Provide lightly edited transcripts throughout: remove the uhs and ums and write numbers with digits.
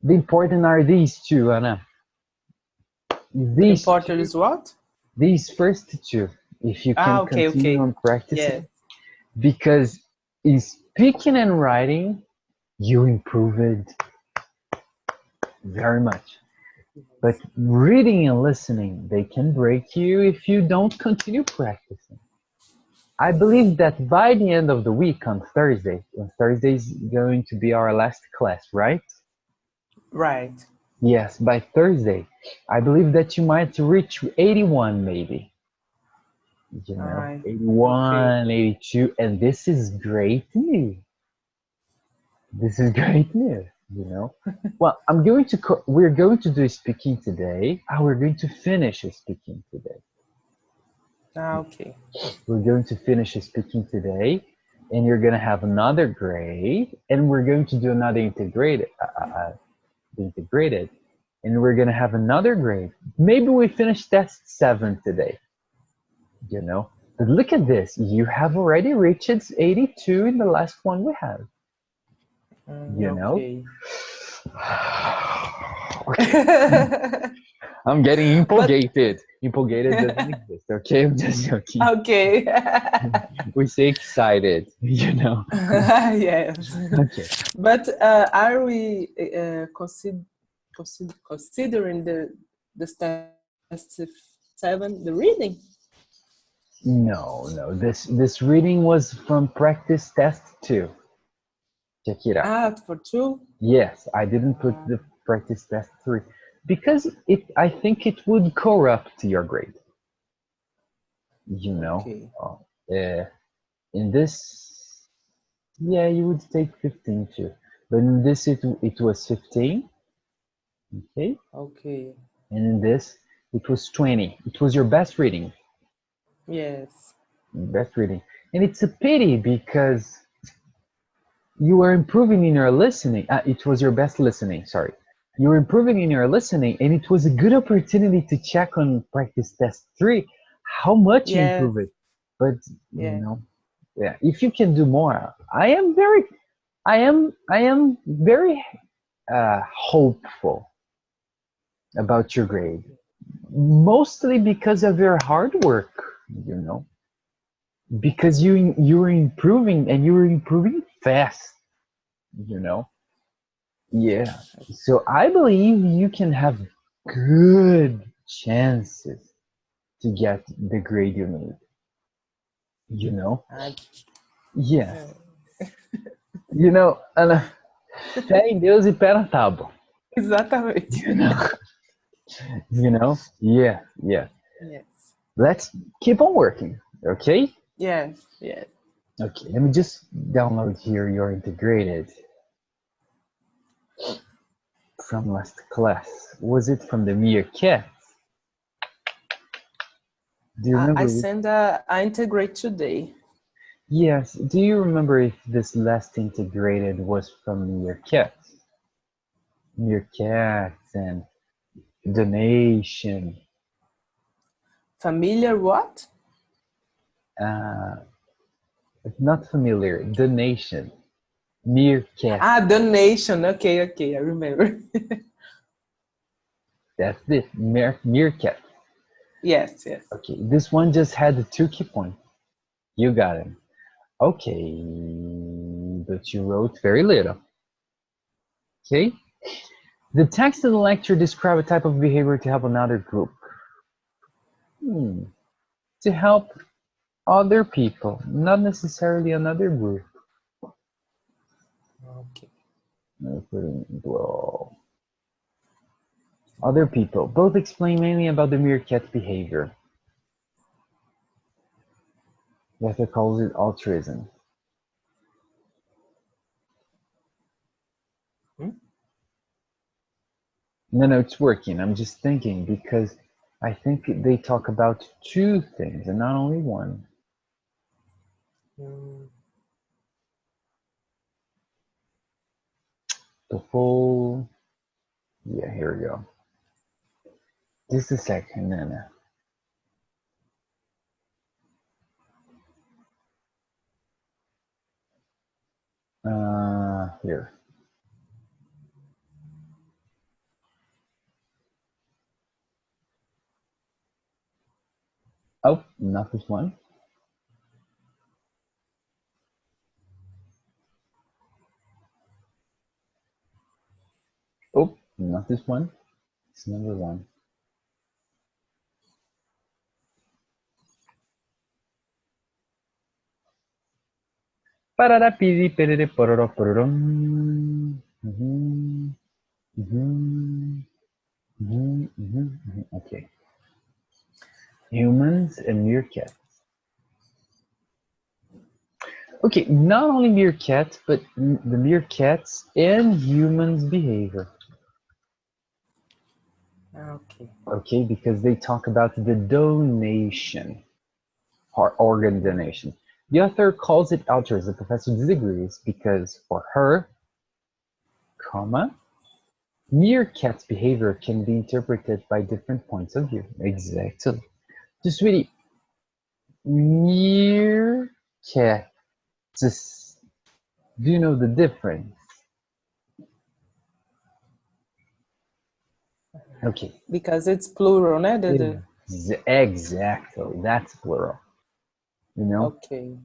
The important are these two, Anna. The These important two, is what? these first two, if you can Okay, continue okay. on Yes. practicing, because in speaking and writing, you improve it very much. But reading and listening, they can break you if you don't continue practicing. I believe that by the end of the week on Thursday is going to be our last class, right? Right. Yes, by Thursday, I believe that you might reach 81 maybe. I okay. 81, 82, and this is great news. This is great news. Well, we're going to do speaking today. We're going to finish speaking today. Okay. We're going to finish speaking today, and you're going to have another grade, and we're going to do another integrated, and we're going to have another grade. Maybe we finish test 7 today, you know. But look at this. You have already reached 82 in the last one we have, you know. Okay. I'm getting But impulgated. Impulgated doesn't exist, okay? I'm just joking. okay. We say excited. Yes. Okay. But are we considering the test 7 the reading? No, no. This reading was from practice test 2. Check it out. For 2? Yes, I didn't put Uh, the practice test 3 because I think it would corrupt your grade. You know, okay. in this, yeah, you would take 15 too. But in this, it was 15, okay? Okay. And in this, it was 20. It was your best reading. Yes. Best reading. And it's a pity because you were improving in your listening. It was your best listening, sorry. You were improving in your listening, and it was a good opportunity to check on practice test 3 how much you Yes. improve it. But, Yeah. yeah, if you can do more, I am very hopeful about your grade, mostly because of your hard work, you know, because you were improving and you were improving fast, you know. Yeah. So I believe you can have good chances to get the grade you need, you know. I, Yes. uh, Ana, fé em Deus e pé na tábua. exatamente. You know, yeah, yeah. Yes. Let's keep on working, okay? Yes. Yes. Okay, let me just download here your integrated from last class. Was it from the Meerkat? Do you I remember? send I integrate today. Yes. Do you remember if this last integrated was from Meerkat? Meerkats and donation. Familiar what? Uh, not familiar. Donation. Meerkat. Donation. Okay, okay, I remember. That's it. Meerkat. Yes, yes. Okay, this one just had the 2 key points. You got it. Okay, but you wrote very little. Okay. The text of the lecture describe a type of behavior to help another group. To help other people, not necessarily another group. Okay. Well, other people. Both explain mainly about the meerkat behavior. Luther calls it altruism. No, it's working. I'm just thinking because I think they talk about 2 things and not only one. The whole, yeah, here we go. Just a second, Nana. Here. Oh, not this one. Oh, not this one. It's number one. Pararapiri, perere, pororo, pororom. Mhm, mhm, mhm. Okay. Humans and meerkats. Okay, not only meerkats, but the meerkats and humans' behavior. Okay. Okay, because they talk about the donation or organ donation. The author calls it altruism. The professor disagrees because for her, comma, meerkat's behavior can be interpreted by different points of view. Exactly. So, sweetie, meerkats. Do you know the difference? Okay. Because it's plural, né? Exactly. That's plural. You know? Okay.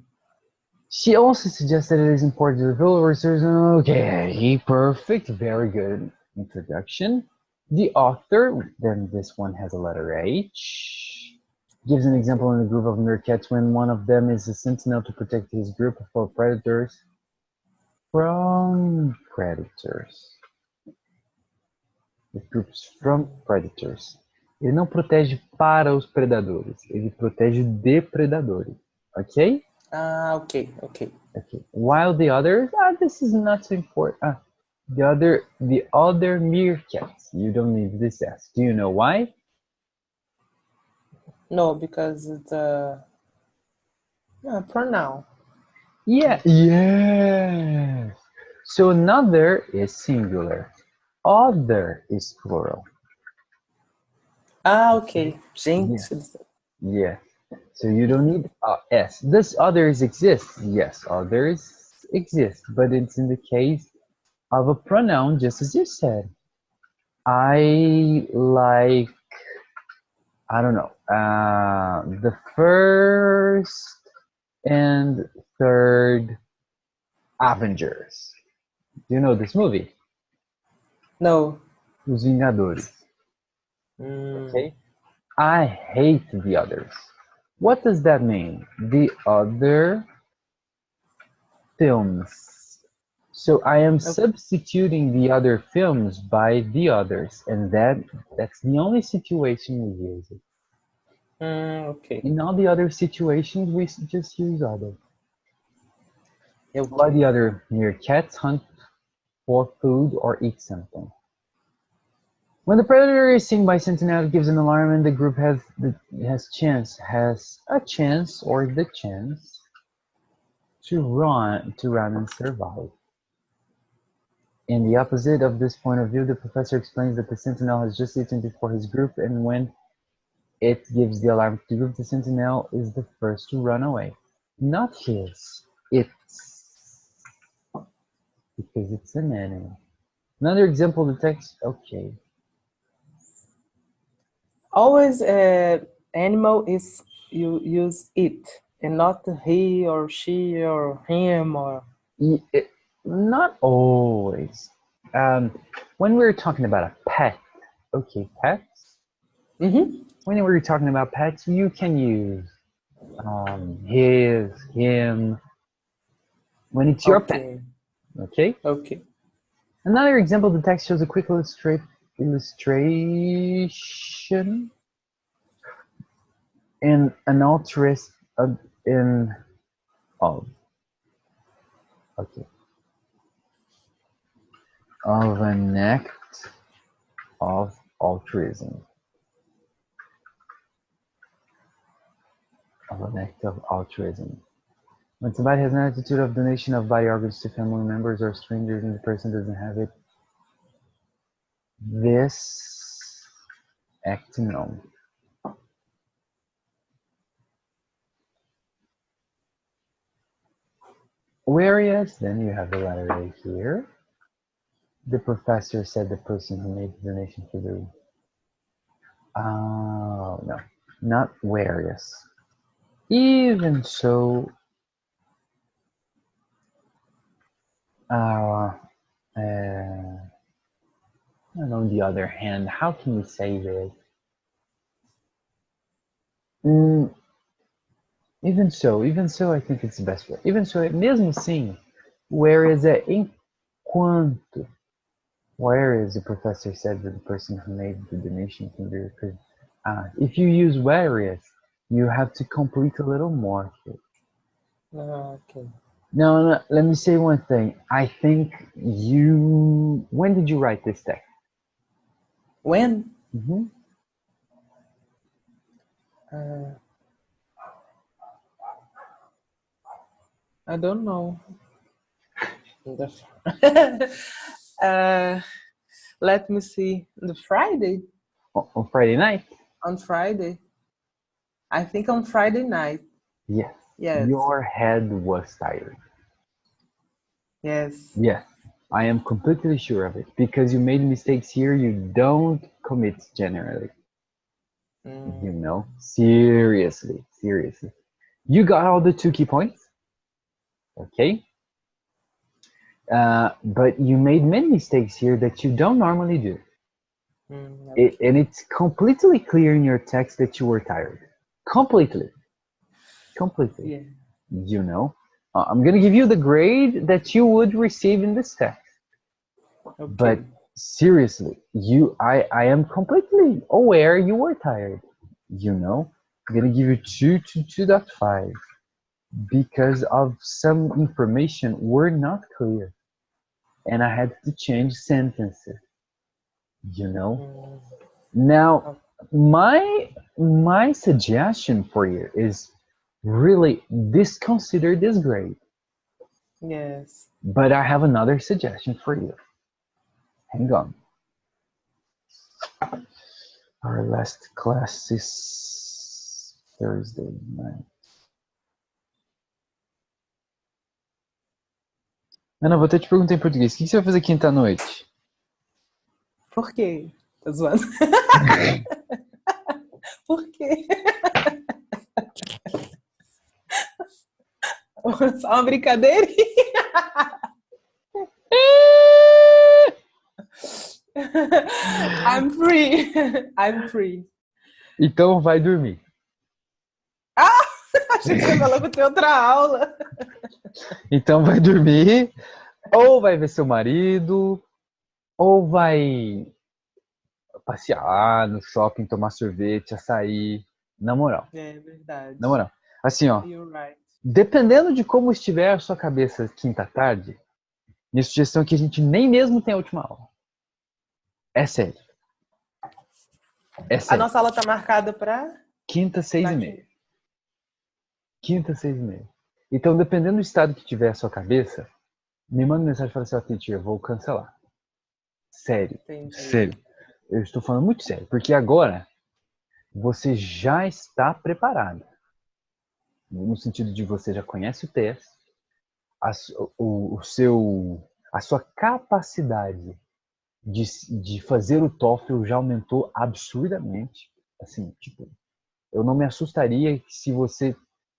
She also suggests that it is important to reveal research. Okay, perfect. Very good introduction. The author, then this one has a letter H, gives an Okay. example in a group of meerkats when one of them is a sentinel to protect his group from predators. From predators. It groups from predators. Ele não protege para os predadores, ele protege de predadores. Ok? Ah, okay, okay. Okay. While the others, this is not so important. The other meerkats, you don't need this S. Do you know why? No, because it's a pronoun. Yeah. Yes. So another is singular. Other is plural. Ah, ok. Yeah. Gente, Yeah. So you don't need S. Does others exist? Yes, others exist, but it's in the case of a pronoun, just as you said. I like, I don't know, the first and third Avengers. Do you know this movie? no. Os Vingadores. Mm, Okay. I hate the others. What does that mean? The other films. So I am okay. substituting the other films by the others, and that's the only situation we use it. Okay. In all the other situations, we just use other. Why Okay. the other meerkats hunt for food or eat something. When the predator is seen by sentinel, it gives an alarm, and the group has a chance or the chance to run and survive. In the opposite of this point of view, the professor explains that the sentinel has just eaten before his group, and when it gives the alarm to the group, the sentinel is the first to run away. Not his, its, because it's an animal. Another example, the text, okay. Always animal is you use it and not he or she or him or Not always. When we're talking about a pet, okay, pets. When we're talking about pets, you can use his, him. When it's your pet, okay. okay. Okay. Another example, the text shows a quick illustration in an altruist in of okay of an act of altruism. Of an act of altruism. When somebody has an attitude of donation of body organs to family members or strangers and the person doesn't have it, this act known. Whereas then you have the letter A here. The professor said the person who made the donation for the oh no, not whereas. Even so, and on the other hand, how can we say this? Even so, I think it's the best way. Even so, mesmo assim, whereas é enquanto. Whereas the professor said that the person who made the donation can be recruited. If you use whereas, you have to complete a little more. Okay. No, let me say one thing. I think when did you write this text? When? Mm-hmm. I don't know. Let me see. The Friday? On Friday night? On Friday. I think on Friday night. Yes. Yes. Your head was tired. Yes. Yes. I am completely sure of it. Because you made mistakes here you don't commit generally. You know? Seriously. You got all the 2 key points. Okay? But you made many mistakes here that you don't normally do. Okay. And it's completely clear in your text that you were tired. Completely. Yeah. You know? I'm going to give you the grade that you would receive in this text. Okay. But seriously, I am completely aware you were tired. You know? I'm going to give you 2 to 2.5 because of some information were not clear. And I had to change sentences. You know? Now, my suggestion for you is really disconsider this grade. Yes. But I have another suggestion for you. Hang on. Our last class is Thursday night. Ana, vou até te perguntar em português. O que você vai fazer quinta-noite? Por quê? Tô zoando. Por quê? Só uma brincadeirinha. I'm free. Então vai dormir. Achei que você falou que tem outra aula. Então vai dormir, ou vai ver seu marido, ou vai passear no shopping, tomar sorvete, açaí. Na moral. É verdade. Na moral. Assim, ó. You're right. Dependendo de como estiver a sua cabeça quinta tarde, minha sugestão é que a gente nem mesmo tenha a última aula. É sério. A nossa aula tá marcada para quinta, 6:30. Quinta, 6:30. Então, dependendo do estado que tiver a sua cabeça, me manda mensagem e fala assim, ó, teacher, eu vou cancelar. Sério. Entendi. Sério. Eu estou falando muito sério, porque agora você já está preparado. No sentido de você já conhece o teste, a sua capacidade de fazer o TOEFL já aumentou absurdamente. Assim, tipo, eu não me assustaria se você...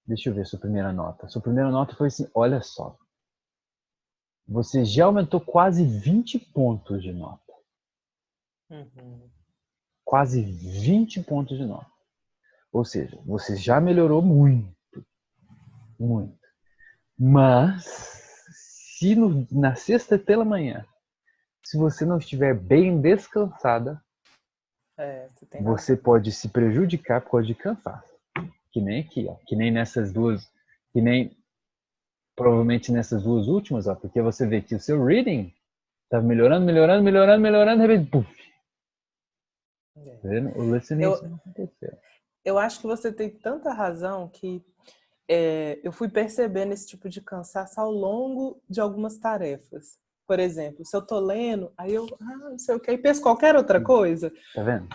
Deixa eu ver sua primeira nota. Sua primeira nota foi assim, olha só. Você já aumentou quase 20 pontos de nota. Quase 20 pontos de nota. Ou seja, você já melhorou muito. Muito. Mas, se na sexta pela manhã, se você não estiver bem descansada, você pode se prejudicar por causa de cansaço. Que nem aqui, ó. Que nem nessas duas. Que nem provavelmente nessas duas últimas, ó. Porque você vê que o seu reading tá melhorando, de repente, puf. O listening isso não aconteceu. Eu acho que você tem tanta razão que eu fui percebendo esse tipo de cansaço ao longo de algumas tarefas. Por exemplo, se eu tô lendo, aí eu não sei o que, aí penso qualquer outra coisa. Tá vendo?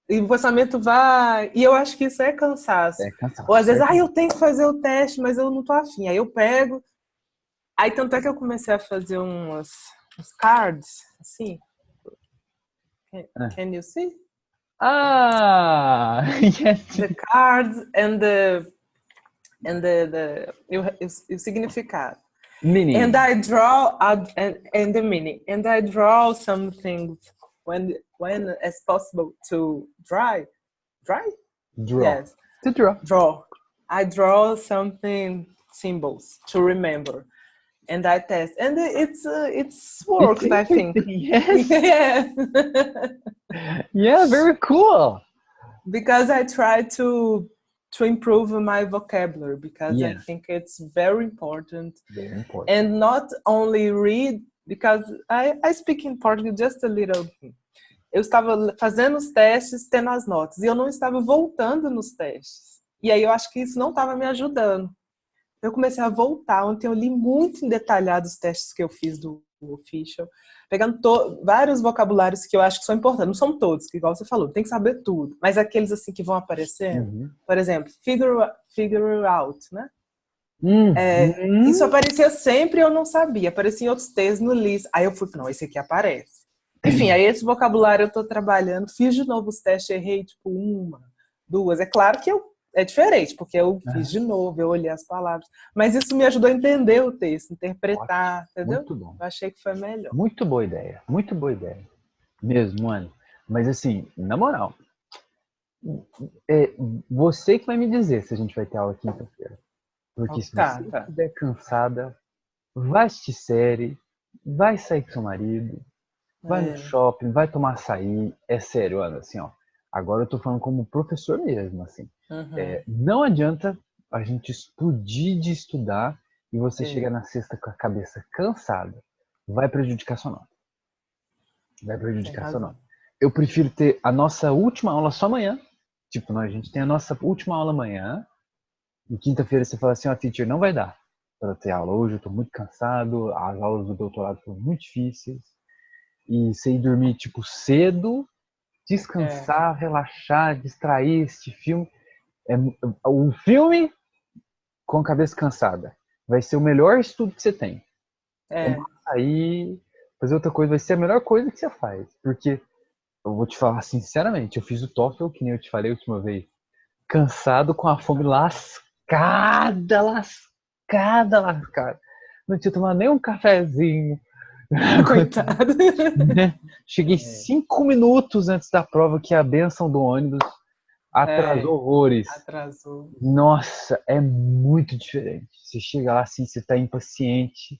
E o pensamento vai... E eu acho que isso é cansaço. É cansaço. Ou às vezes, eu tenho que fazer o teste, mas eu não tô afim. Aí eu pego... Aí tanto é que eu comecei a fazer uns cards, assim. Can you see? Ah, yes. The cards and o significado. And Meaning, I draw and the meaning. And I draw some things when as possible to dry. Dry? draw. Yes. To draw. Draw. I draw something symbols to remember. And I test. And it's It's worked, I think. interesting. Yes. Yeah. Yeah, very cool. Because I try to improve my vocabulary because I Yeah, think it's very important. very important. And not only read, because I speak in Portuguese just a little. Eu estava fazendo os testes, tendo as notas, e eu não estava voltando nos testes. E aí eu acho que isso não estava me ajudando. Eu comecei a voltar. Ontem eu li muito em detalhado os testes que eu fiz do Official, pegando vários vocabulários que eu acho que são importantes. Não são todos, que igual você falou, tem que saber tudo. Mas aqueles assim que vão aparecendo, Uhum. por exemplo, figure out, né? Isso Uhum. aparecia sempre e eu não sabia. Aparecia em outros textos no list. Aí eu fui, não, esse aqui aparece. Enfim, aí esse vocabulário eu tô trabalhando. Fiz de novo os testes, errei tipo uma, duas. É claro que é diferente, porque eu fiz de novo, eu olhei as palavras. Mas isso me ajudou a entender o texto, Ótimo. interpretar, entendeu? Muito bom. Eu achei que foi melhor. Muito boa ideia. Muito boa ideia. Mesmo, mano. Mas assim, na moral, é você que vai me dizer se a gente vai ter aula quinta-feira. Porque se Tá, você tá. estiver cansada, vai assistir série, vai sair com seu marido, vai no É, shopping, vai tomar açaí. É sério, Ana, assim, ó. Agora eu tô falando como professor mesmo, assim. uhum, Não adianta a gente explodir de estudar e você chegar é, na sexta com a cabeça cansada. Vai prejudicar sua nota. Vai tem prejudicar sua razão. nota. Eu prefiro ter a nossa última aula só amanhã. Tipo, a gente tem a nossa última aula amanhã. E quinta-feira você fala assim, ó, teacher, não vai dar para ter aula hoje, eu tô muito cansado, as aulas do doutorado foram muito difíceis. E você ir dormir, tipo, cedo, É, descansar, relaxar, distrair, assistir filme. O filme com a cabeça cansada vai ser o melhor estudo que você tem. é. Tomar açaí, fazer outra coisa, vai ser a melhor coisa que você faz. Porque, eu vou te falar sinceramente, eu fiz o TOEFL, que nem eu te falei a última vez, cansado, com a fome lascada, lascada, lascada. Não tinha tomado nem um cafezinho. Coitado. Né? Cheguei 5 minutos antes da prova, que a benção do ônibus atrasou É, horrores. atrasou. Nossa, é muito diferente. Você chega lá assim, você tá impaciente.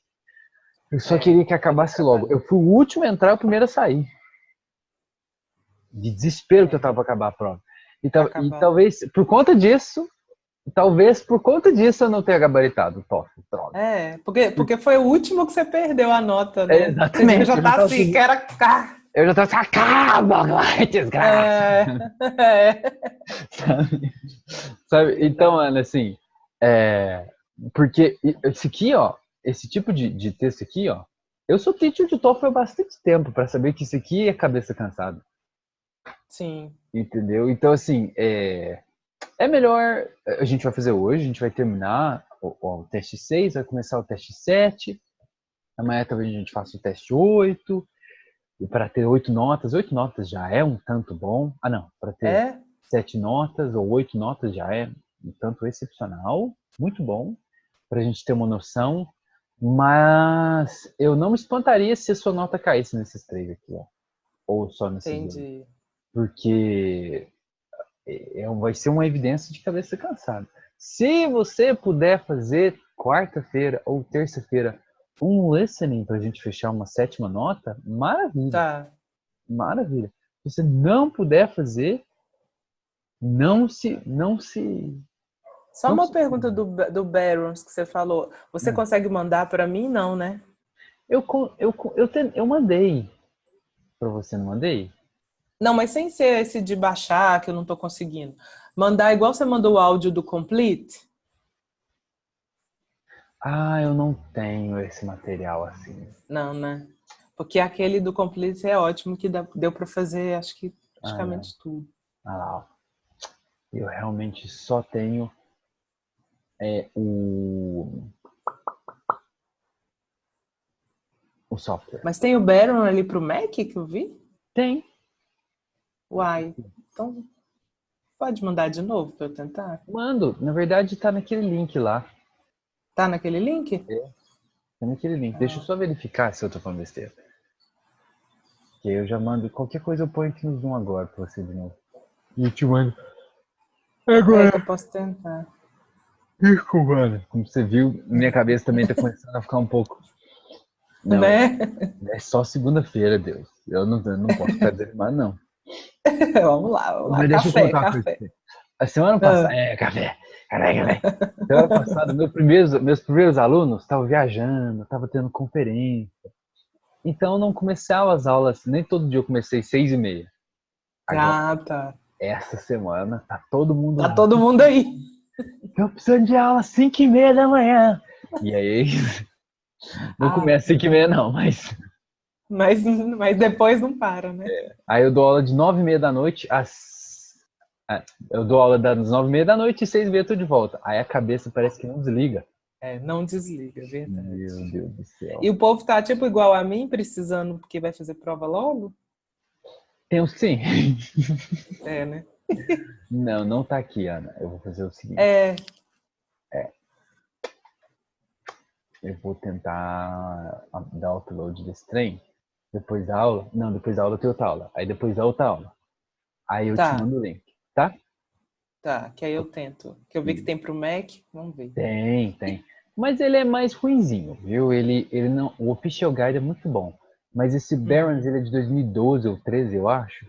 Eu só queria que Queria acabasse logo. trabalhar. Eu fui o último a entrar, o primeiro a sair. De desespero que eu É, tava pra acabar a prova. pra E acabar logo. talvez por conta disso eu não tenha gabaritado o TOEFL, droga. Porque foi o último que você perdeu a nota, né? Você devia Exatamente, já estar assim, que era. eu já tava assim, acaba, vai, desgraça. É, é. Sabe? Sabe? Então, Verdade. Ana, assim, é, porque esse aqui, ó, esse tipo de texto aqui, ó, eu sou teacher de TOEFL há bastante tempo para saber que isso aqui é cabeça cansada, Sim, entendeu? Então, assim, é melhor, a gente vai fazer hoje, a gente vai terminar o teste 6, vai começar o teste 7, amanhã talvez a gente faça o teste 8, e para ter 8 notas, 8 notas já é um tanto bom. Ah, não, para ter é. 7 notas ou 8 notas já é um tanto excepcional, muito bom, para a gente ter uma noção. Mas eu não me espantaria se a sua nota caísse nesses três aqui, ó, ou só nesses dois, Entendi. porque vai ser uma evidência de cabeça cansada. Se você puder fazer quarta-feira ou terça-feira um listening para a gente fechar uma sétima nota, maravilha, Tá. maravilha. Se você não puder fazer, não se, Só não uma se. pergunta do Barons que você falou. Você Né? consegue mandar para mim? Não, né? Eu mandei para você, não mandei? Não, mas sem ser esse de baixar, que eu não tô conseguindo. Mandar igual você mandou o áudio do Complete? Ah, eu não tenho esse material assim. Não, né? Porque aquele do Complete é ótimo, que deu para fazer, acho que Ah, não. praticamente tudo. Ah lá, ó. Eu realmente só tenho o software. Mas tem o Baron ali pro Mac que eu vi? Tem. Uai, então pode mandar de novo para eu tentar? Mando, na verdade tá naquele link lá. Tá naquele link? Tá naquele link. Deixa eu só verificar se eu tô falando besteira. Que aí eu já mando. Qualquer coisa eu ponho aqui no Zoom agora pra você de novo. E te mando. É que Agora. eu posso tentar. Desculpa. Como você viu, minha cabeça também tá começando a ficar um pouco. Não, Né? é só segunda-feira, Deus. Eu não posso ficar desanimado, não. Vamos lá. Mas deixa eu Café, contar uma coisa pra café. você. A semana passada. Ah, Café. Semana passada, meus primeiros alunos estavam viajando, estavam tendo conferência. Então eu não começava as aulas, nem todo dia eu comecei 6h30. Agora, tá. essa semana, tá todo mundo. Tá todo mundo aí. Eu precisando de aula 5h30 da manhã. E aí, não começa 5h30 não, mas. Mas depois não para, né? Aí eu dou aula de 9h30 da noite às. Eu dou aula das 9h30 da noite e 6h30 eu tô de volta. Aí a cabeça parece que não desliga. Não desliga, é Meu verdade. Deus do céu. E o povo tá tipo igual a mim, precisando, porque vai fazer prova logo? Tem uns que sim. Né? Não tá aqui, Ana. Eu vou fazer o seguinte. É, Eu vou tentar dar upload desse trem. Depois da aula. Não, depois da aula tem outra aula. Aí depois da outra aula. Aí eu te tá, mando o link, tá? que aí eu tento. Que eu vi que tem pro Mac, vamos ver. Tem. Mas ele é mais ruinzinho, viu? Ele não. O Official Guide é muito bom. Mas esse Barons, ele é de 2012 ou 13, eu acho.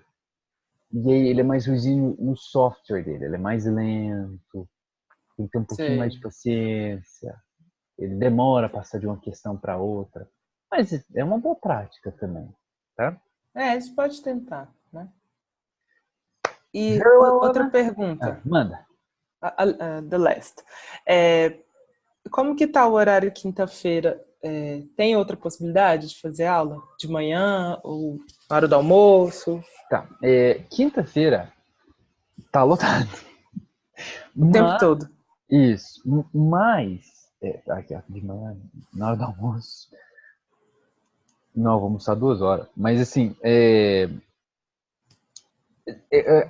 E aí ele é mais ruinzinho no software dele. Ele é mais lento. Tem que ter um pouquinho mais de Sei. paciência. Ele demora a passar de uma questão para outra. Mas é uma boa prática também, tá? A gente pode tentar, né? E Very well, outra Ana. pergunta. Manda. The last. Como que tá o horário quinta-feira? Tem outra possibilidade de fazer aula? De manhã ou na hora do almoço? Tá. Quinta-feira tá lotado. O tempo Mas, todo? isso. Mas, aqui, ó, de manhã, na hora do almoço. Não, vou almoçar 2 horas. Mas assim,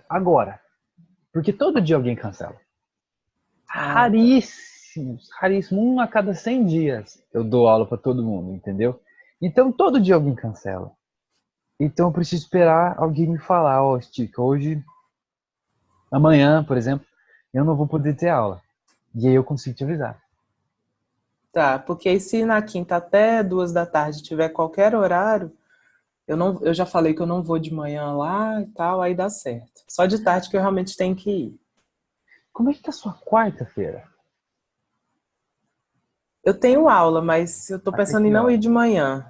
agora. Porque todo dia alguém cancela. Tá. Raríssimos. Um a cada 100 dias eu dou aula para todo mundo, entendeu? Então todo dia alguém cancela. Então eu preciso esperar alguém me falar, ó, Stica, hoje, amanhã, por exemplo, eu não vou poder ter aula. E aí eu consigo te avisar. Tá, porque aí se na quinta até 2 da tarde tiver qualquer horário, eu já falei que eu não vou de manhã lá e tal, aí dá certo. Só de tarde que eu realmente tenho que ir. Como é que tá a sua quarta-feira? Eu tenho aula, mas eu tô Até pensando em que não ir hora? de manhã,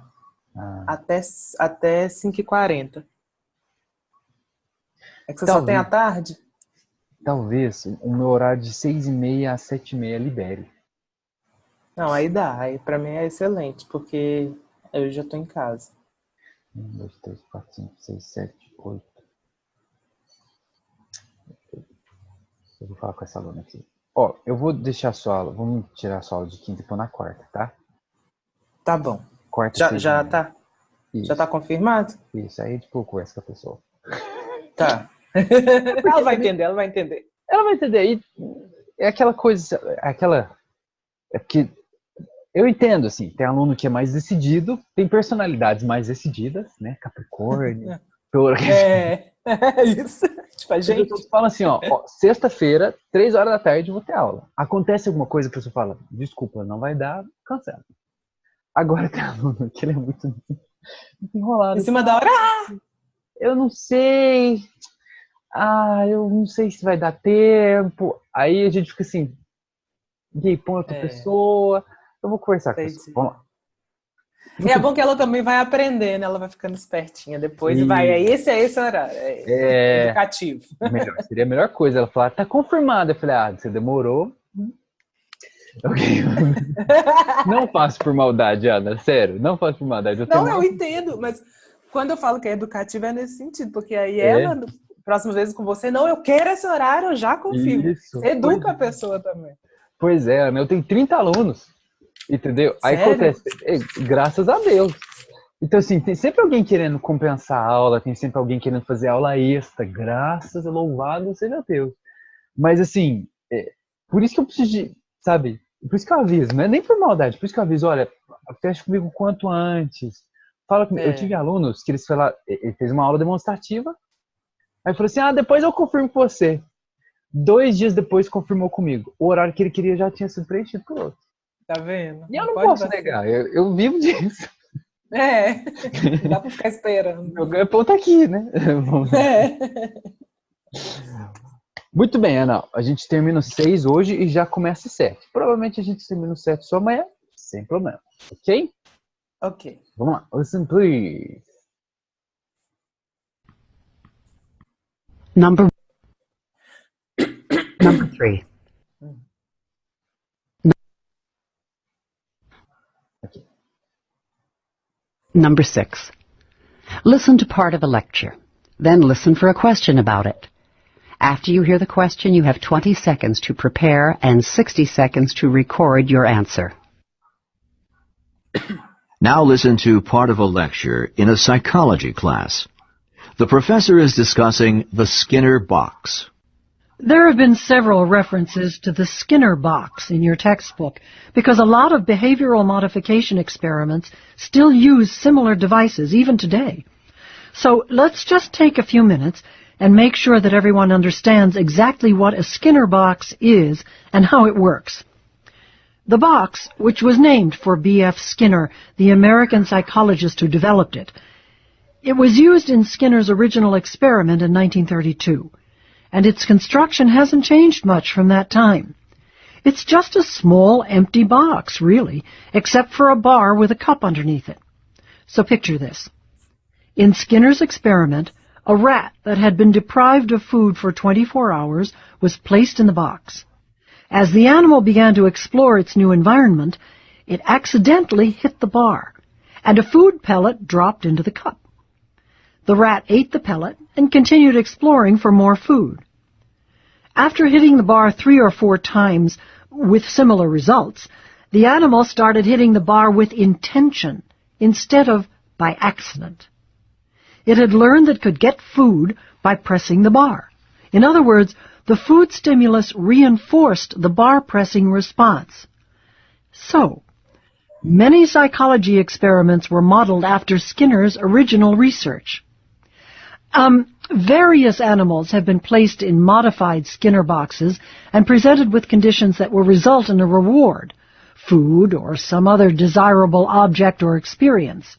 Ah, até 5h40. É que você só tem a talvez, tarde? talvez o meu horário de 6h30 às 7h30 libere. Não, aí dá. Aí pra mim é excelente, porque eu já tô em casa. 1, 2, 3, 4, 5, 6, 7, 8. Eu vou falar com essa aluna aqui. Ó, eu vou deixar a sua aula, vamos tirar a sua aula de quinta e pôr na quarta, tá? Tá bom. Quarta, Já, seis e já meia. tá? Já tá Isso, confirmado? isso. Aí tipo, eu converso com a pessoa. Tá. É Ela porque vai também, entender, ela vai entender. ela vai entender. E é aquela coisa, é porque eu entendo, assim, tem aluno que é mais decidido, tem personalidades mais decididas, né? Capricórnio, touro. É isso. Tipo, a As pessoas gente. falam assim, ó, sexta-feira, 3 horas da tarde, eu vou ter aula. Acontece alguma coisa, a pessoa fala, desculpa, não vai dar, cancela. Agora tem aluno que ele é muito Em enrolado. cima da hora. Eu não sei. Eu não sei se vai dar tempo. Aí a gente fica assim, e aí, põe outra pessoa. Eu vou conversar com a pessoa. Entendi. Vamos lá. É Muito bom que ela também vai aprendendo, ela vai ficando espertinha depois e vai. e Esse horário. É é educativo. seria a melhor coisa. Ela falar, tá confirmado. Eu falei, você demorou. Ok. Não faço por maldade, Ana. Sério, não faço por maldade. Eu tenho Não, eu mais. entendo, mas quando eu falo que é educativo é nesse sentido, porque aí É, ela, próximas vezes com você, não, eu quero esse horário, eu já confirmo. isso. Você educa a pessoa também. Pois é, Ana. Eu tenho 30 alunos. Entendeu? Aí Sério? acontece, graças a Deus. Então, assim, tem sempre alguém querendo compensar a aula, tem sempre alguém querendo fazer aula extra, graças a louvado seja Deus. Mas, assim, por isso que eu preciso de, sabe? Por isso que eu aviso, não é nem por maldade, por isso que eu aviso, olha, fecha comigo o quanto antes. Fala comigo. Eu tive É, alunos que eles falaram, ele fez uma aula demonstrativa, aí falou assim, depois eu confirmo com você. 2 dias depois confirmou comigo. O horário que ele queria já tinha sido preenchido por outro. tá vendo? E eu Não não pode posso vacilar. negar, eu vivo disso. É, não dá pra ficar esperando. Meu ganho-pão tá aqui, né? É. Muito bem, Ana. A gente termina o 6 hoje e já começa o 7. Provavelmente a gente termina o 7 só amanhã, sem problema. Ok? Ok. Vamos lá. Listen, please. Number 3. Okay. Number 6. Listen to part of a lecture. Then listen for a question about it. After you hear the question, you have 20 seconds to prepare and 60 seconds to record your answer. Now listen to part of a lecture in a psychology class. The professor is discussing the Skinner box. There have been several references to the Skinner box in your textbook because a lot of behavioral modification experiments still use similar devices even today. So let's just take a few minutes and make sure that everyone understands exactly what a Skinner box is and how it works. The box, which was named for B.F. Skinner, the American psychologist who developed it, it was used in Skinner's original experiment in 1932. And its construction hasn't changed much from that time. It's just a small, empty box, really, except for a bar with a cup underneath it. So picture this. In Skinner's experiment, a rat that had been deprived of food for 24 hours was placed in the box. As the animal began to explore its new environment, it accidentally hit the bar, and a food pellet dropped into the cup. The rat ate the pellet and continued exploring for more food. After hitting the bar 3 or 4 times with similar results, the animal started hitting the bar with intention instead of by accident. It had learned that it could get food by pressing the bar. In other words, the food stimulus reinforced the bar-pressing response. So, many psychology experiments were modeled after Skinner's original research. Various animals have been placed in modified Skinner boxes and presented with conditions that will result in a reward, food or some other desirable object or experience.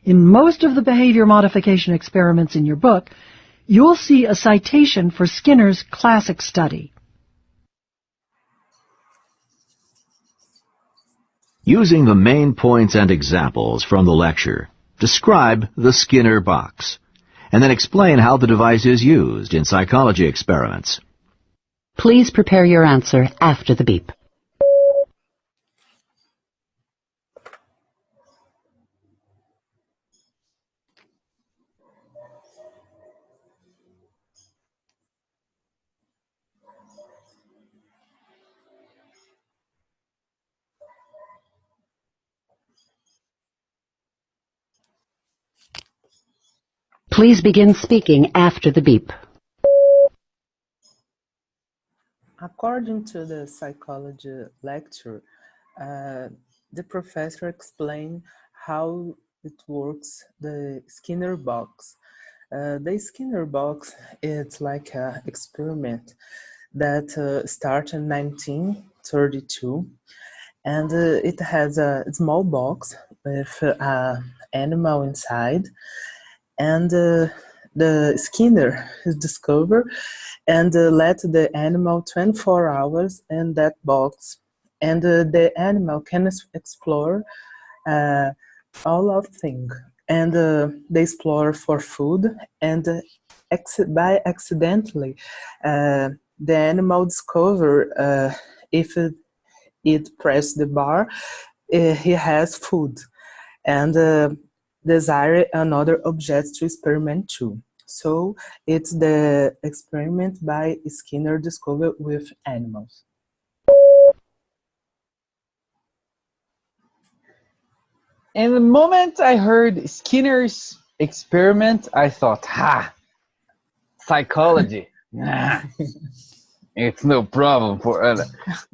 In most of the behavior modification experiments in your book, you'll see a citation for Skinner's classic study. Using the main points and examples from the lecture, describe the Skinner box, and then explain how the device is used in psychology experiments. Please prepare your answer after the beep. Please begin speaking after the beep. According to the psychology lecture, the professor explained how it works, the Skinner box. The Skinner box is like an experiment that started in 1932, and it has a small box with an animal inside, and the Skinner is discovered and let the animal 24 hours in that box, and the animal can explore all of things, and they explore for food, and by accidentally the animal discover if it press the bar, he has food, and desire another object to experiment too. So it's the experiment by Skinner discovered with animals. And the moment I heard Skinner's experiment, I thought, ha, psychology. Nah, it's no problem for Ella.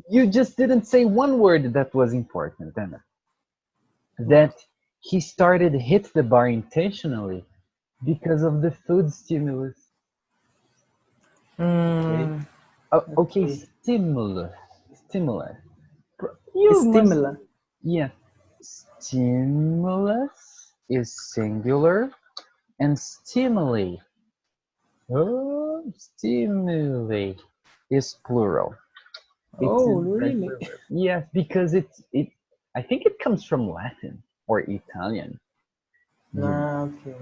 You just didn't say one word that was important, Anna. That he started hit the bar intentionally because of the food stimulus. Okay. Mm, Oh, okay, okay. stimulus. Stimulus. You must. Stimula. Yeah. Stimulus is singular and stimuli. Oh, stimuli is plural. It's Oh, an really? irregular verb. Yes, because it. I think it comes from Latin or Italian. You know. Ah, okay.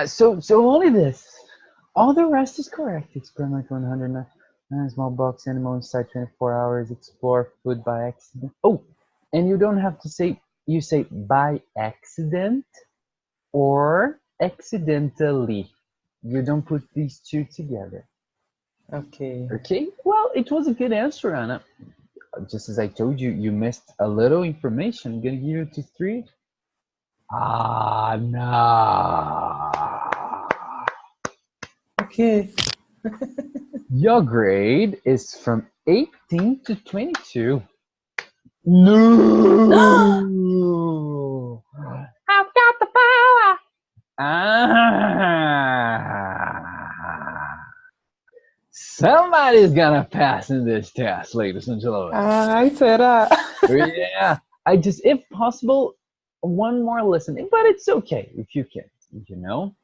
So only this. All the rest is correct. Experiment 109. Small box animal inside 24 hours. Explore food by accident. Oh, and you don't have to say. You say by accident or accidentally. You don't put these two together. Okay. Okay. Well, it was a good answer, Anna. Just as I told you, you missed a little information. I'm gonna give you to three. Ah, no. Okay. Your grade is from 18 to 22. No. I've got the power. Ah. Somebody's gonna pass in this test, ladies and gentlemen. Ai, será? Yeah. If possible, one more listening, but it's okay if you can't, you know?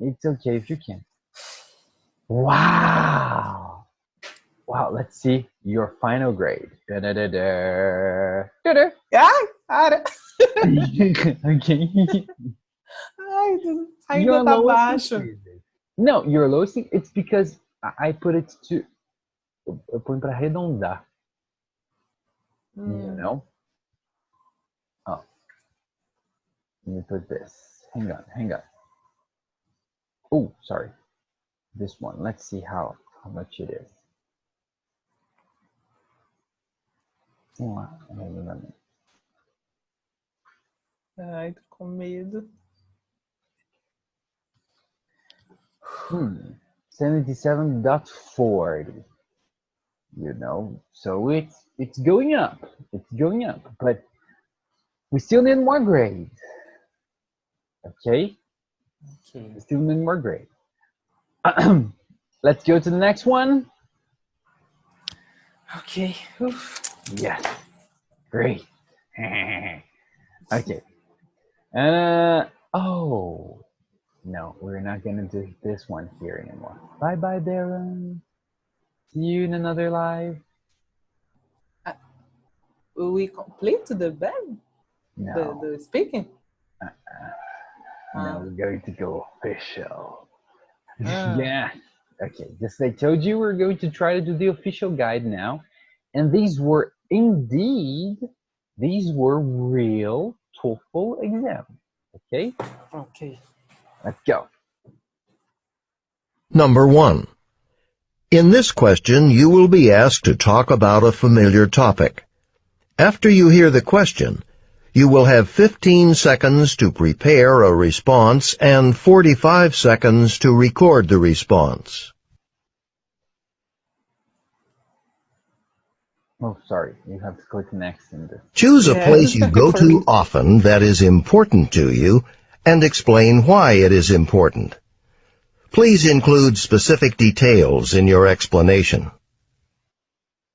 It's okay if you can't. Wow. Wow, let's see your final grade. Da-da-da-da. Da-da. Ai, cara. Okay. Ai, Your ainda tá lowest baixo. increases. No, your lowest, it's because I put it to, eu ponho pra arredondar, you know? Oh, let me put this. Hang on. Oh, sorry. This one. Let's see how much it is. Ai, tô com medo. 77.40. You know, so it's going up. It's going up, but we still need more grades. Okay? Okay. We still need more grades. Let's go to the next one. Okay. Uf. Yes. Great. Okay. Oh, no, we're not gonna do this one here anymore. Bye bye, Darren. See you in another live. Will we complete the band? No. The speaking? No, we're going to go official. Ah. Yeah. Okay, just like I told you, we're going to try to do the official guide now. And these were real TOEFL exams. Okay? Okay. Let's go. Number 1. In this question, you will be asked to talk about a familiar topic. After you hear the question, you will have 15 seconds to prepare a response and 45 seconds to record the response. Oh, sorry. You have to click next in this. Choose a place Yes, you I go to forget. often that is important to you and explain why it is important. Please include specific details in your explanation.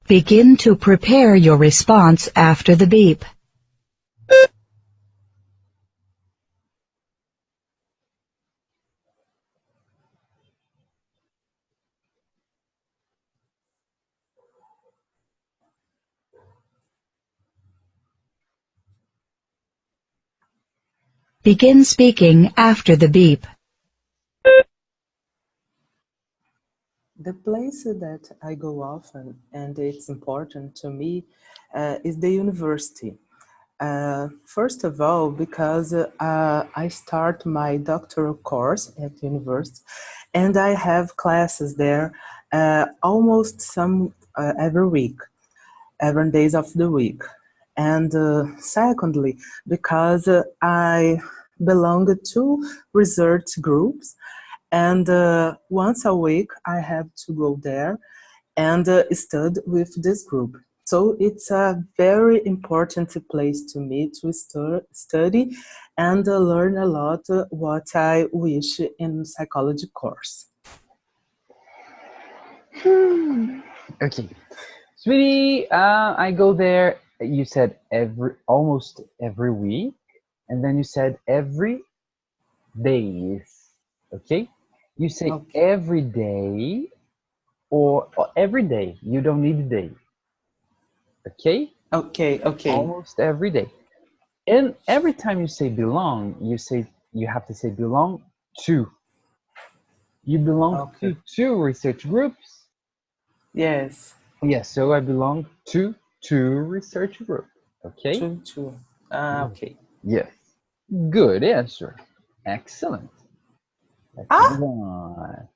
Begin to prepare your response after the beep. Begin speaking after the beep. The place that I go often, and it's important to me, is the university. First of all, because I start my doctoral course at university, and I have classes there almost every week, every days of the week. And secondly, because I belong to research groups, and once a week I have to go there and study with this group. So it's a very important place to me to study and learn a lot what I wish in psychology course. Okay. Sweetie, I go there, you said almost every week, and then you said every days. Okay? You say Okay, every day or every day. You don't need a day. Okay? okay, okay. Almost every day. And every time you say belong, you have to say belong to. You belong Okay. to two research groups. Yes, Yes, so I belong to two research group. Okay? true, true. Okay. Yes. Good answer. Excellent. Let's Ah, move on.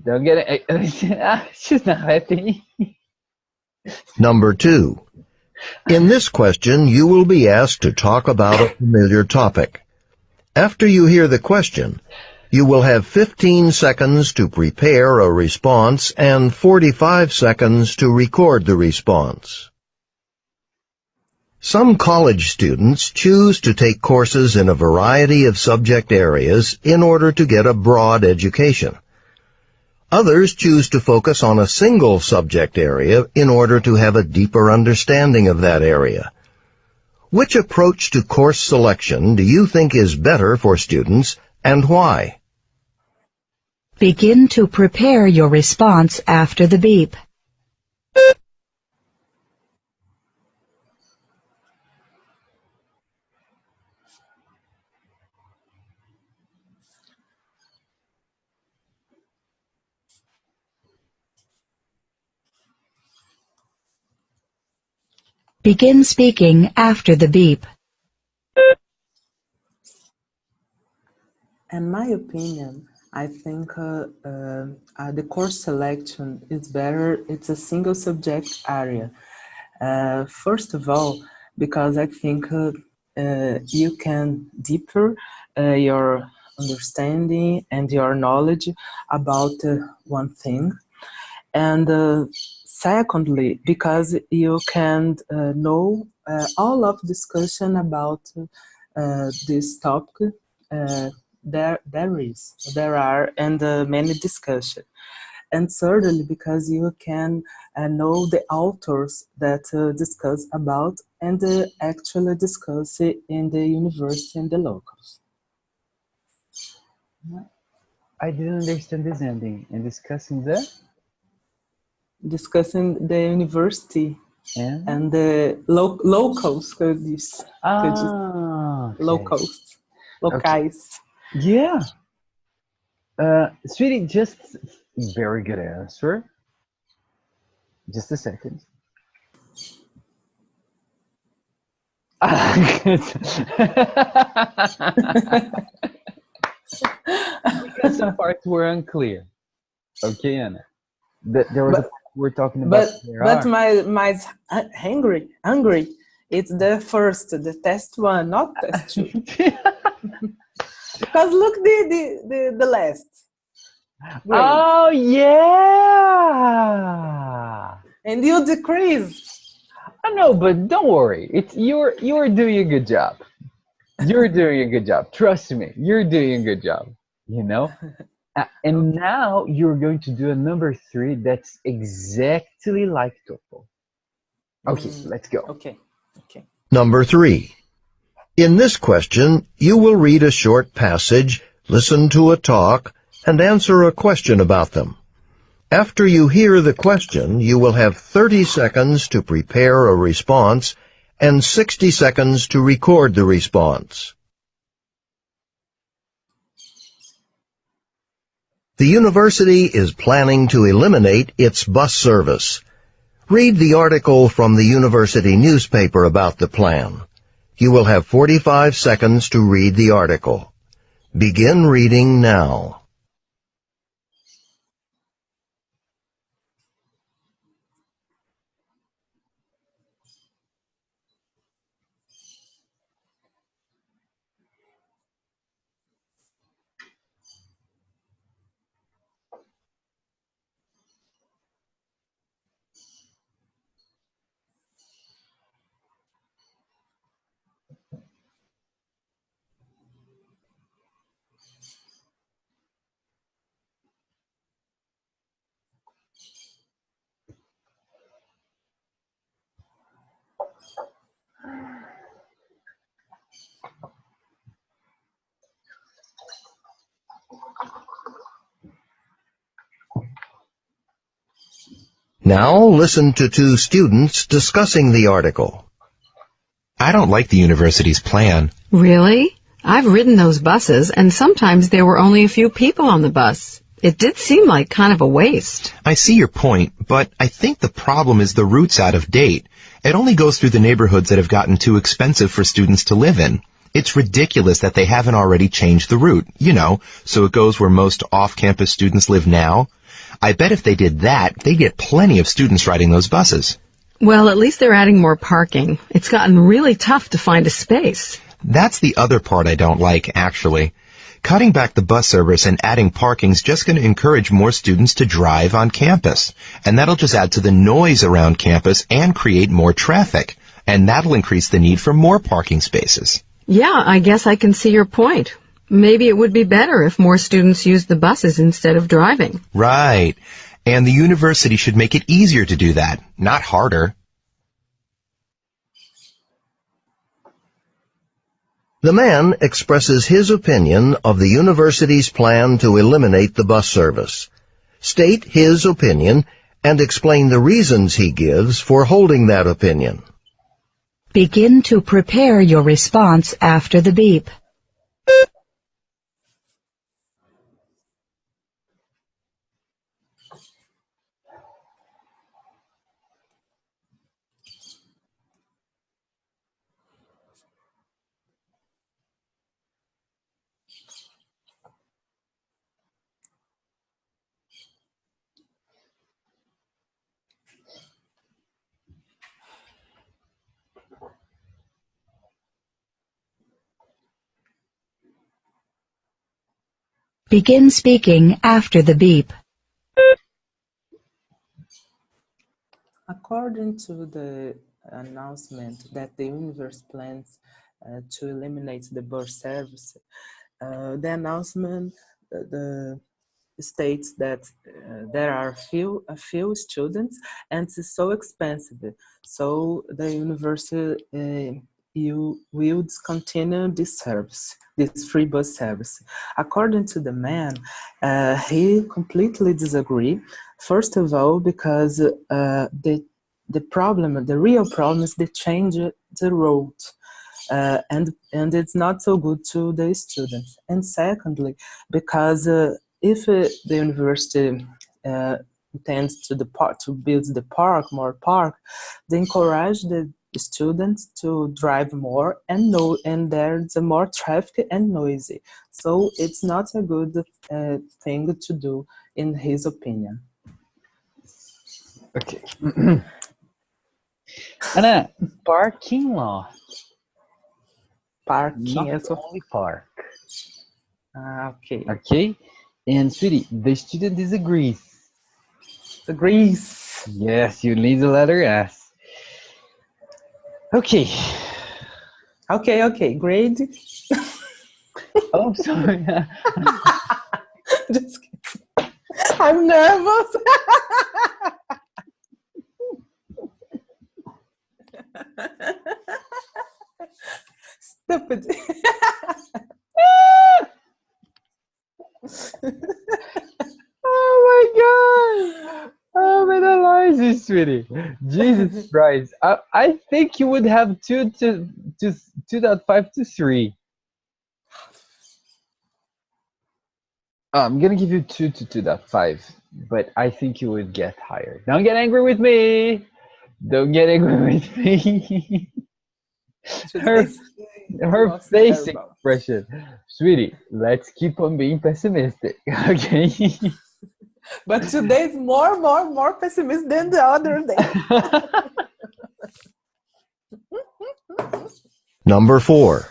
Don't get it. She's not happy. Number 2. In this question, you will be asked to talk about a familiar topic. After you hear the question, you will have 15 seconds to prepare a response and 45 seconds to record the response. Some college students choose to take courses in a variety of subject areas in order to get a broad education. Others choose to focus on a single subject area in order to have a deeper understanding of that area. Which approach to course selection do you think is better for students, and why? Begin to prepare your response after the beep. Begin speaking after the beep. in my opinion, I think the course selection is better. It's a single subject area. First of all, because I think you can deeper your understanding and your knowledge about one thing. And secondly, because you can know all of discussion about this topic, uh, there are and many discussion. And thirdly, because you can know the authors that discuss about and actually discuss it in the university and the locals. I didn't understand this ending. And discussing the Discussing the university and and the locals, okay. locals, Okay. locais. Yeah. Sweetie, just very good answer. Just a second. Because some parts were unclear. Okay, Anna. There was a But part we're talking about but there but are. my hungry. It's the first, the test one, not test two. Because look the last grade, Oh yeah. and you decrease. I know, but don't worry. It's you're doing a good job. You're doing a good job. Trust me, you're doing a good job. You know? And Okay, now you're going to do a number three that's exactly like TOEFL. Okay, let's go. okay, okay. Number 3. In this question, you will read a short passage, listen to a talk, and answer a question about them. After you hear the question, you will have 30 seconds to prepare a response and 60 seconds to record the response. The university is planning to eliminate its bus service. Read the article from the university newspaper about the plan. You will have 45 seconds to read the article. Begin reading now. Now listen to two students discussing the article. I don't like the university's plan. Really? I've ridden those buses, and sometimes there were only a few people on the bus. It did seem like kind of a waste. I see your point, but I think the problem is the route's out of date. It only goes through the neighborhoods that have gotten too expensive for students to live in. It's ridiculous that they haven't already changed the route, so it goes where most off-campus students live now. I bet if they did that, they'd get plenty of students riding those buses. Well, at least they're adding more parking. It's gotten really tough to find a space. That's the other part I don't like, actually. Cutting back the bus service and adding parking's just going to encourage more students to drive on campus. And that'll just add to the noise around campus and create more traffic. And that'll increase the need for more parking spaces. Yeah, I guess I can see your point. Maybe it would be better if more students used the buses instead of driving. Right. And the university should make it easier to do that, not harder. The man expresses his opinion of the university's plan to eliminate the bus service. State his opinion and explain the reasons he gives for holding that opinion. Begin to prepare your response after the beep. Begin speaking after the beep. According to the announcement that the universe plans to eliminate the bus service, the announcement the states that there are a few students and it's so expensive. So the university you will discontinue this service, this free bus service. According to the man, he completely disagree. First of all, because the real problem is the change the road. And it's not so good to the students. And secondly, because if the university intends to build more park, they encourage the students to drive more and there's more traffic and noisy. So it's not a good thing to do, in his opinion. Okay. Anna, parking lot. Parking Not as well. only park. Okay. Okay? And sweetie, the student disagrees. Agrees. Yes, you need the letter S. Okay. Okay. Grade. Oh, sorry. Just kidding. I'm nervous. Stupid. Oh my god! Oh, my analysis, sweetie. Jesus Christ. I think you would have 2.5 to 3. I'm gonna give you 2 to 2.5, but I think you would get higher. Don't get angry with me. Don't get angry with me. her her face expression, sweetie. Let's keep on being pessimistic, okay? But today's more pessimistic than the other day. Number 4.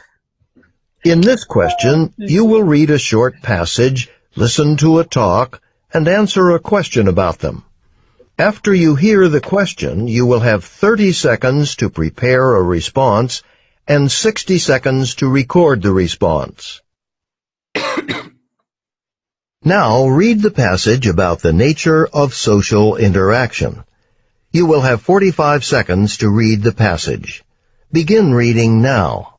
In this question, you will read a short passage, listen to a talk, and answer a question about them. After you hear the question, you will have 30 seconds to prepare a response and 60 seconds to record the response. Now read the passage about the nature of social interaction. You will have 45 seconds to read the passage. Begin reading now.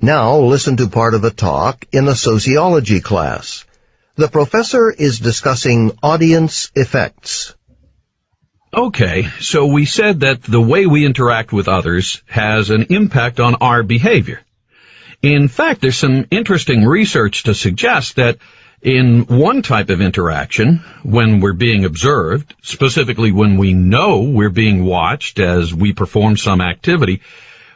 Now listen to part of a talk in a sociology class. The professor is discussing audience effects. Okay, so we said that the way we interact with others has an impact on our behavior. In fact, there's some interesting research to suggest that in one type of interaction, when we're being observed, specifically when we know we're being watched as we perform some activity,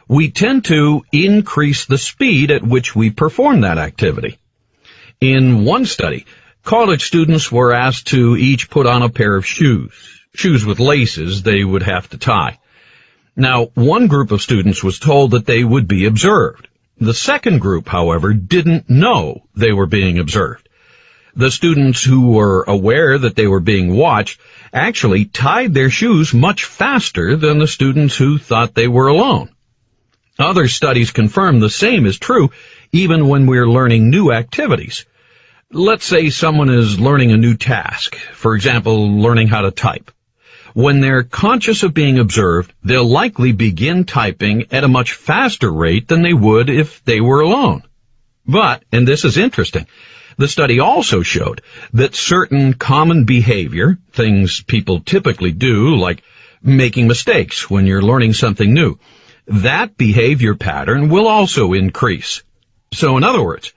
we tend to increase the speed at which we perform that activity. In one study, college students were asked to each put on a pair of shoes with laces they would have to tie. Now, one group of students was told that they would be observed. The second group, however, didn't know they were being observed. The students who were aware that they were being watched actually tied their shoes much faster than the students who thought they were alone. Other studies confirm the same is true even when we're learning new activities. Let's say someone is learning a new task, for example, learning how to type. When they're conscious of being observed, they'll likely begin typing at a much faster rate than they would if they were alone. But, and this is interesting, the study also showed that certain common behavior, things people typically do, like making mistakes when you're learning something new, that behavior pattern will also increase. So in other words,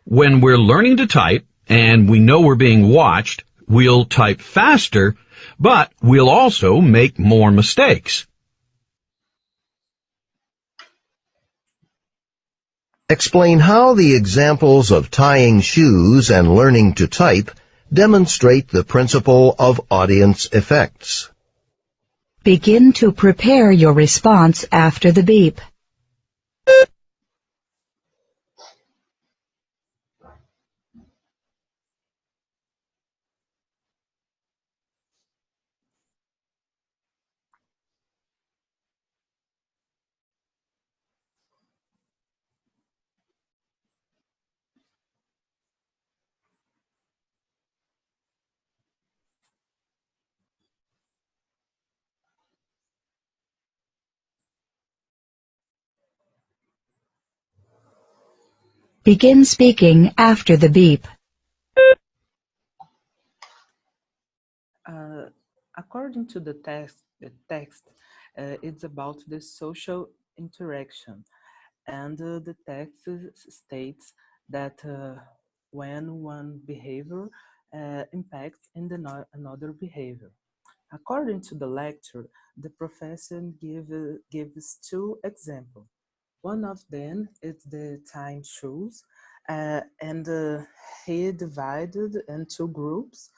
when we're learning to type and we know we're being watched, we'll type faster, but we'll also make more mistakes. Explain how the examples of tying shoes and learning to type demonstrate the principle of audience effects. Begin to prepare your response after the beep. Begin speaking after the beep. According to the text, it's about the social interaction, and the text states that when one behavior impacts in another behavior. According to the lecture, the professor gives two examples. One of them is the time shoes, and he divided in two groups.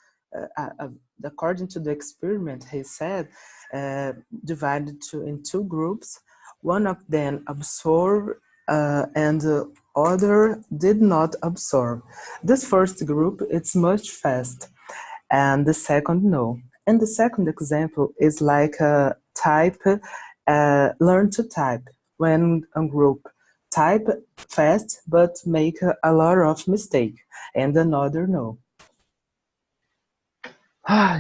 According to the experiment, he said, divided in two groups. One of them absorbed and the other did not absorb. This first group, it's much fast, and the second, no. And the second example is like learn to type. When a group type fast but make a lot of mistake, and another no.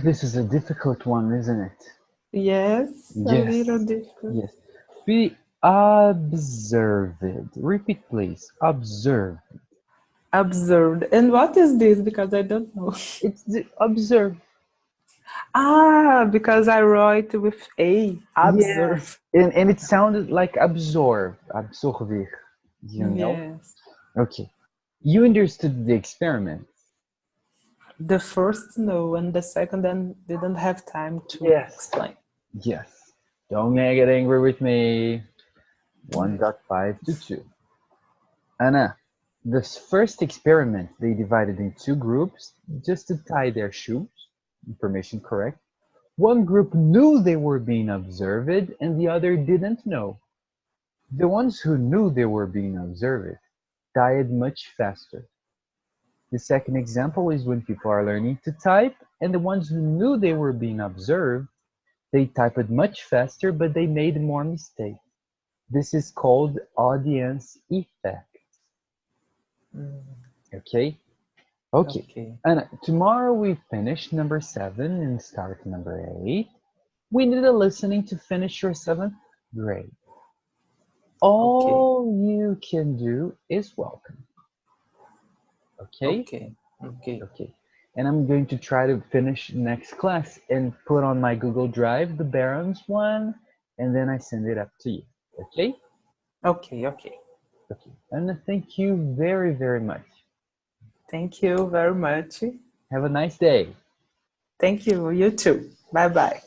This is a difficult one, isn't it? Yes, a Yes. little difficult. Yes. Be observed. Repeat, please. Observe. Observed. And what is this? Because I don't know. It's the observe. Because I wrote with A. Observe. Yeah. And it sounded like absorb. Absorber. You know? Yes. Okay. You understood the experiment. The first no, and the second then didn't have time to explain. Yes. Don't get angry with me. 1.5 to 2. Anna, this first experiment, they divided in two groups just to tie their shoes. Information correct. One group knew they were being observed and the other didn't know. The ones who knew they were being observed tied much faster. The second example is when people are learning to type and the ones who knew they were being observed, they typed much faster but they made more mistakes. This is called audience effect. Okay? Okay. And tomorrow we finish number 7 and start number 8. We need a listening to finish your 7th grade. all you can do is welcome. Okay? Okay. And I'm going to try to finish next class and put on my Google Drive the Barron's one, and then I send it up to you. Okay? Okay. And thank you very, very much. Thank you very much. Have a nice day. Thank you. You too. Bye-bye.